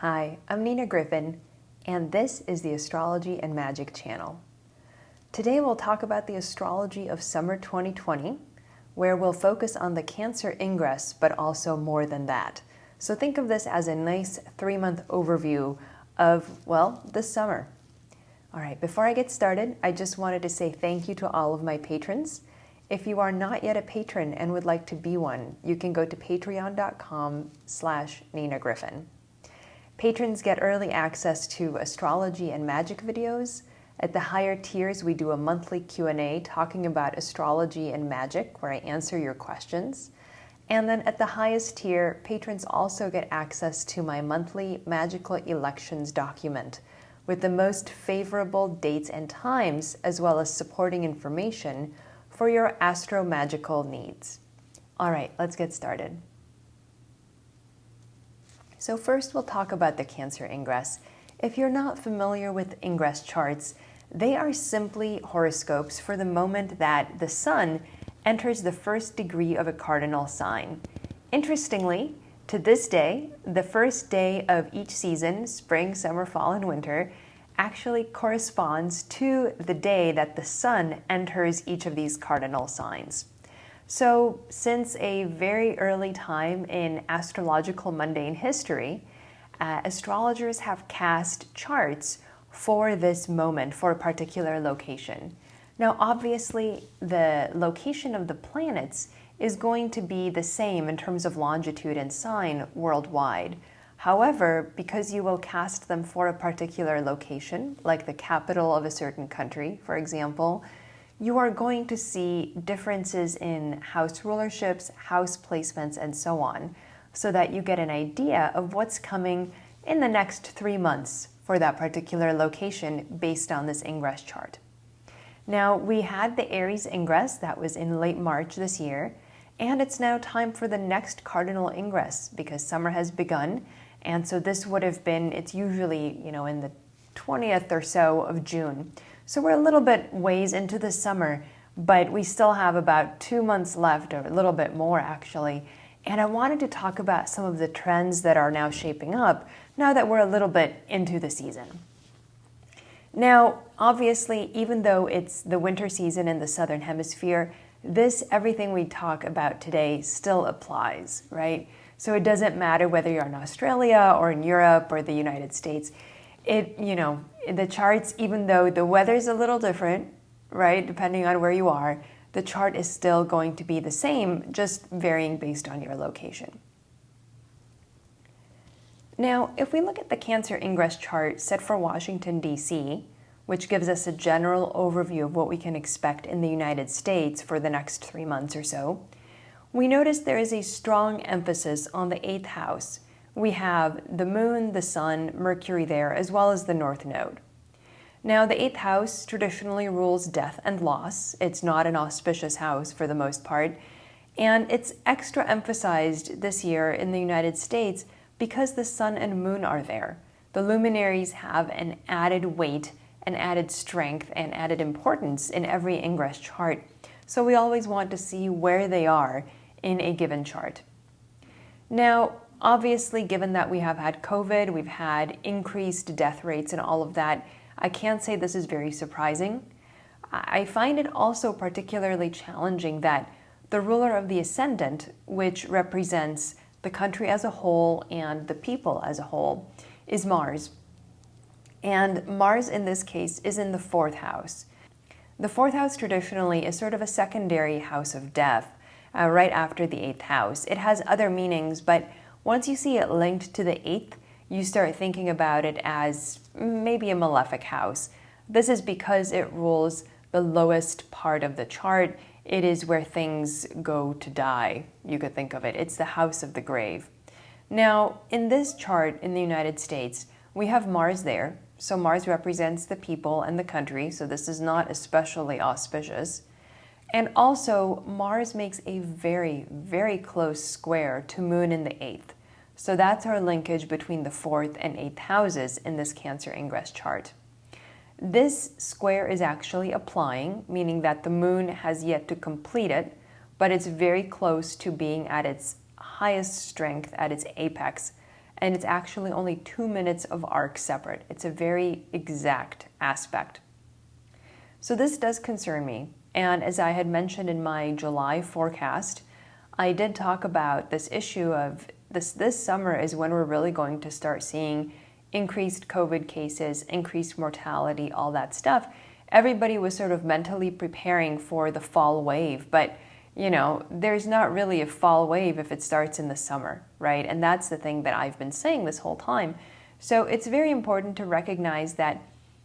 Hi, I'm Nina Griffin, and this is the Astrology and Magic channel. Today we'll talk about the astrology of summer 2020, where we'll focus on the Cancer Ingress, but also more than that. So think of this as a nice 3-month overview of, well, this summer. All right, before I get started, I just wanted to say thank you to all of my patrons. If you are not yet a patron and would like to be one, you can go to patreon.com/Nina Griffin. Patrons get early access to astrology and magic videos. At the higher tiers, we do a monthly Q&A talking about astrology and magic, where I answer your questions. And then at the highest tier, patrons also get access to my monthly magical elections document with the most favorable dates and times, as well as supporting information for your astro-magical needs. All right, let's get started. So first we'll talk about the Cancer Ingress. If you're not familiar with Ingress charts, they are simply horoscopes for the moment that the Sun enters the first degree of a cardinal sign. Interestingly, to this day, the first day of each season, spring, summer, fall, and winter, actually corresponds to the day that the Sun enters each of these cardinal signs. So since a very early time in astrological mundane history, astrologers have cast charts for this moment, for a particular location. Now, obviously, the location of the planets is going to be the same in terms of longitude and sign worldwide. However, because you will cast them for a particular location, like the capital of a certain country, for example, you are going to see differences in house rulerships, house placements, and so on, so that you get an idea of what's coming in the next 3 months for that particular location based on this ingress chart. Now, we had the Aries ingress that was in late March this year, and it's now time for the next cardinal ingress because summer has begun, and so this would have been, it's usually, in the 20th or so of June. So we're a little bit ways into the summer, but we still have about 2 months left, or a little bit more actually. And I wanted to talk about some of the trends that are now shaping up now that we're a little bit into the season. Now, obviously, even though it's the winter season in the Southern Hemisphere, everything we talk about today still applies, right? So it doesn't matter whether you're in Australia or in Europe or the United States. The charts, even though the weather's a little different, right, depending on where you are, the chart is still going to be the same, just varying based on your location. Now, if we look at the Cancer Ingress chart set for Washington, D.C., which gives us a general overview of what we can expect in the United States for the next 3 months or so, we notice there is a strong emphasis on the 8th house. We have the Moon, the Sun, Mercury there, as well as the North Node. Now, the 8th house traditionally rules death and loss. It's not an auspicious house for the most part, and it's extra emphasized this year in the United States because the Sun and Moon are there. The luminaries have an added weight, an added strength, and added importance in every ingress chart, so we always want to see where they are in a given chart. Now, obviously, given that we have had COVID, we've had increased death rates and all of that, I can't say this is very surprising. I find it also particularly challenging that the ruler of the ascendant, which represents the country as a whole and the people as a whole, is Mars. And Mars in this case is in the 4th house. The 4th house traditionally is sort of a secondary house of death, right after the 8th house. It has other meanings, but once you see it linked to the 8th, you start thinking about it as maybe a malefic house. This is because it rules the lowest part of the chart. It is where things go to die, you could think of it. It's the house of the grave. Now, in this chart in the United States, we have Mars there. So Mars represents the people and the country, so this is not especially auspicious. And also, Mars makes a very, very close square to Moon in the 8th. So that's our linkage between the 4th and 8th houses in this Cancer Ingress chart. This square is actually applying, meaning that the Moon has yet to complete it, but it's very close to being at its highest strength, at its apex, and it's actually only 2 minutes of arc separate. It's a very exact aspect. So this does concern me, and as I had mentioned in my July forecast, I did talk about this issue of this summer is when we're really going to start seeing increased COVID cases, increased mortality, all that stuff. Everybody was sort of mentally preparing for the fall wave, but there's not really a fall wave if it starts in the summer, right? And that's the thing that I've been saying this whole time. So it's very important to recognize that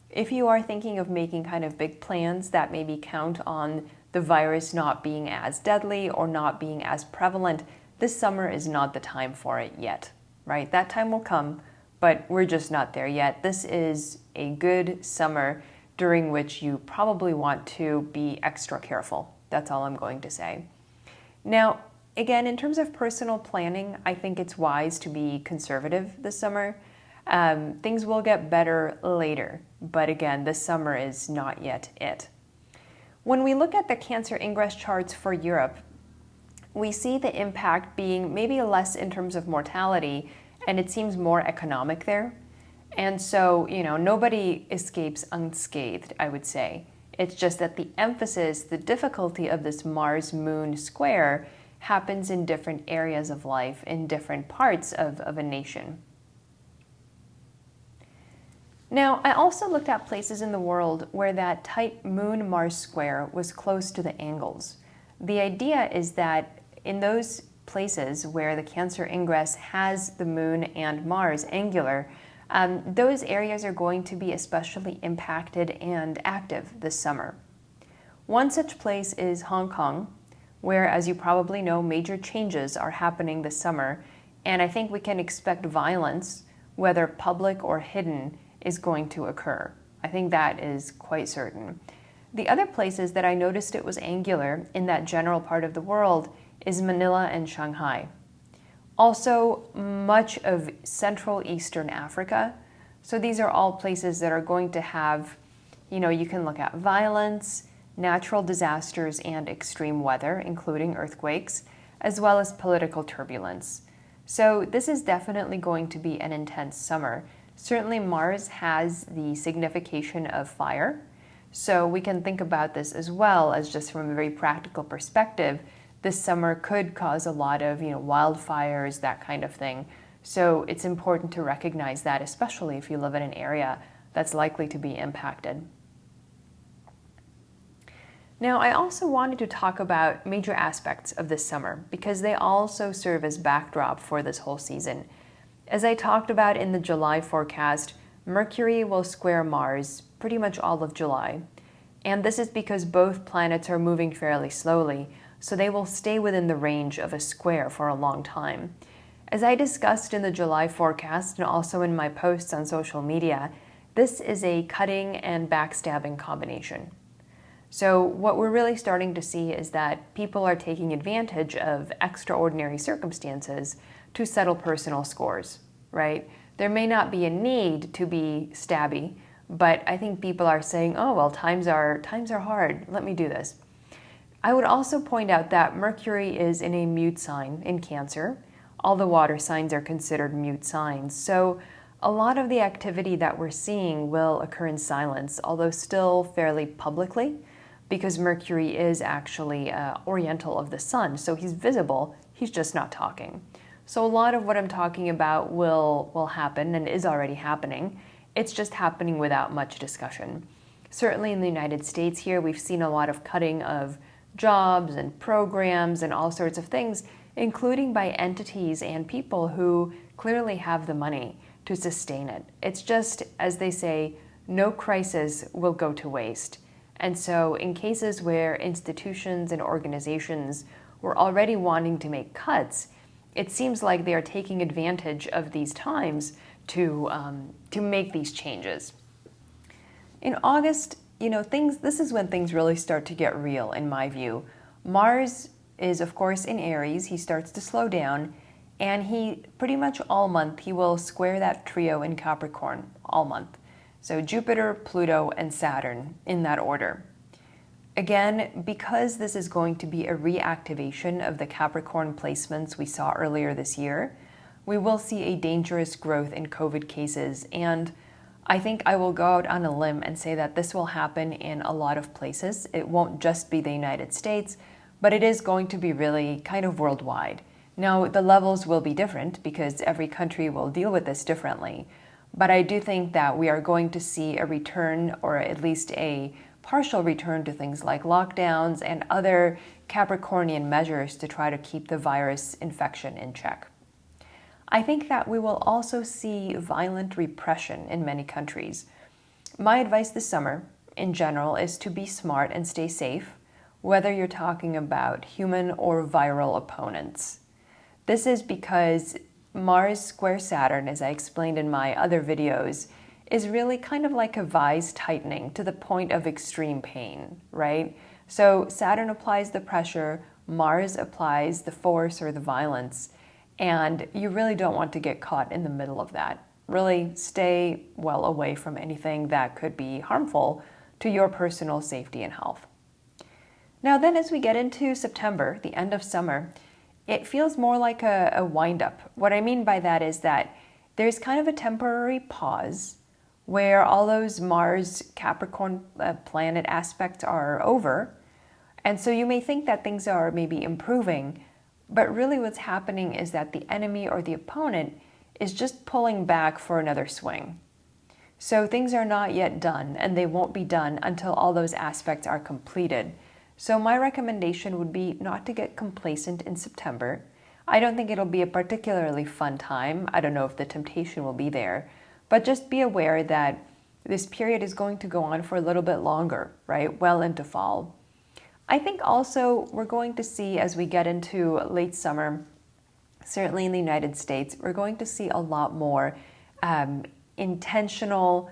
if you are thinking of making kind of big plans that maybe count on the virus not being as deadly or not being as prevalent, this summer is not the time for it yet, right? That time will come, but we're just not there yet. This is a good summer during which you probably want to be extra careful. That's all I'm going to say. Now, again, in terms of personal planning, I think it's wise to be conservative this summer. Things will get better later, but again, this summer is not yet it. When we look at the Cancer Ingress charts for Europe, we see the impact being maybe less in terms of mortality, and it seems more economic there. And so, nobody escapes unscathed, I would say. It's just that the emphasis, the difficulty of this Mars-Moon square happens in different areas of life, in different parts of a nation. Now, I also looked at places in the world where that tight Moon-Mars square was close to the angles. The idea is that in those places where the Cancer Ingress has the Moon and Mars angular, those areas are going to be especially impacted and active this summer. One such place is Hong Kong, where, as you probably know, major changes are happening this summer, and I think we can expect violence, whether public or hidden, is going to occur. I think that is quite certain. The other places that I noticed it was angular in that general part of the world is Manila and Shanghai. Also, much of Central Eastern Africa. So these are all places that are going to have, you can look at violence, natural disasters, and extreme weather, including earthquakes, as well as political turbulence. So this is definitely going to be an intense summer. Certainly Mars has the signification of fire, so we can think about this as well as just from a very practical perspective. This summer could cause a lot of wildfires, that kind of thing. So it's important to recognize that, especially if you live in an area that's likely to be impacted. Now, I also wanted to talk about major aspects of this summer because they also serve as backdrop for this whole season. As I talked about in the July forecast, Mercury will square Mars pretty much all of July. And this is because both planets are moving fairly slowly, so they will stay within the range of a square for a long time. As I discussed in the July forecast and also in my posts on social media, this is a cutting and backstabbing combination. So what we're really starting to see is that people are taking advantage of extraordinary circumstances to settle personal scores, right? There may not be a need to be stabby, but I think people are saying, oh, well, times are hard. Let me do this. I would also point out that Mercury is in a mute sign in Cancer. All the water signs are considered mute signs. So a lot of the activity that we're seeing will occur in silence, although still fairly publicly, because Mercury is actually oriental of the sun. So he's visible, he's just not talking. So a lot of what I'm talking about will happen and is already happening. It's just happening without much discussion. Certainly in the United States here, we've seen a lot of cutting of jobs and programs and all sorts of things, including by entities and people who clearly have the money to sustain it. It's just, as they say, no crisis will go to waste. And so in cases where institutions and organizations were already wanting to make cuts, it seems like they are taking advantage of these times to make these changes. In August, this is when things really start to get real, in my view. Mars is, of course, in Aries. He starts to slow down, and he pretty much all month, he will square that trio in Capricorn all month. So Jupiter, Pluto, and Saturn in that order. Again, because this is going to be a reactivation of the Capricorn placements we saw earlier this year, we will see a dangerous growth in COVID cases. And I think I will go out on a limb and say that this will happen in a lot of places. It won't just be the United States, but it is going to be really kind of worldwide. Now, the levels will be different because every country will deal with this differently. But I do think that we are going to see a return, or at least a partial return, to things like lockdowns and other Capricornian measures to try to keep the virus infection in check. I think that we will also see violent repression in many countries. My advice this summer, in general, is to be smart and stay safe, whether you're talking about human or viral opponents. This is because Mars square Saturn, as I explained in my other videos, is really kind of like a vise tightening to the point of extreme pain, right? So Saturn applies the pressure, Mars applies the force or the violence, and you really don't want to get caught in the middle of that. Really stay well away from anything that could be harmful to your personal safety and health. Now then, as we get into September, the end of summer, it feels more like a wind-up. What I mean by that is that there's kind of a temporary pause where all those Mars Capricorn planet aspects are over. And so you may think that things are maybe improving, but really what's happening is that the enemy or the opponent is just pulling back for another swing. So things are not yet done, and they won't be done until all those aspects are completed. So my recommendation would be not to get complacent in September. I don't think it'll be a particularly fun time. I don't know if the temptation will be there, but just be aware that this period is going to go on for a little bit longer, right? Well into fall. I think also we're going to see, as we get into late summer, certainly in the United States, we're going to see a lot more intentional,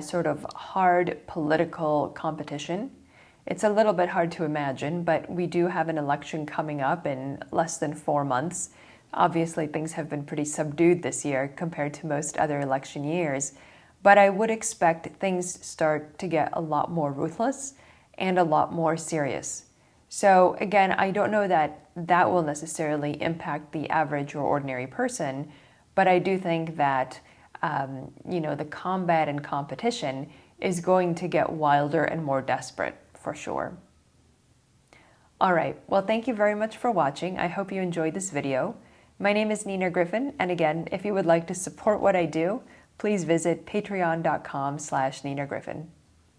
sort of hard political competition. It's a little bit hard to imagine, but we do have an election coming up in less than 4 months. Obviously, things have been pretty subdued this year compared to most other election years, but I would expect things start to get a lot more ruthless and a lot more serious. So again, I don't know that that will necessarily impact the average or ordinary person, but I do think that the combat and competition is going to get wilder and more desperate, for sure. All right, well, thank you very much for watching. I hope you enjoyed this video. My name is Nina Griffin, and again, if you would like to support what I do, please visit patreon.com/Nina Griffin.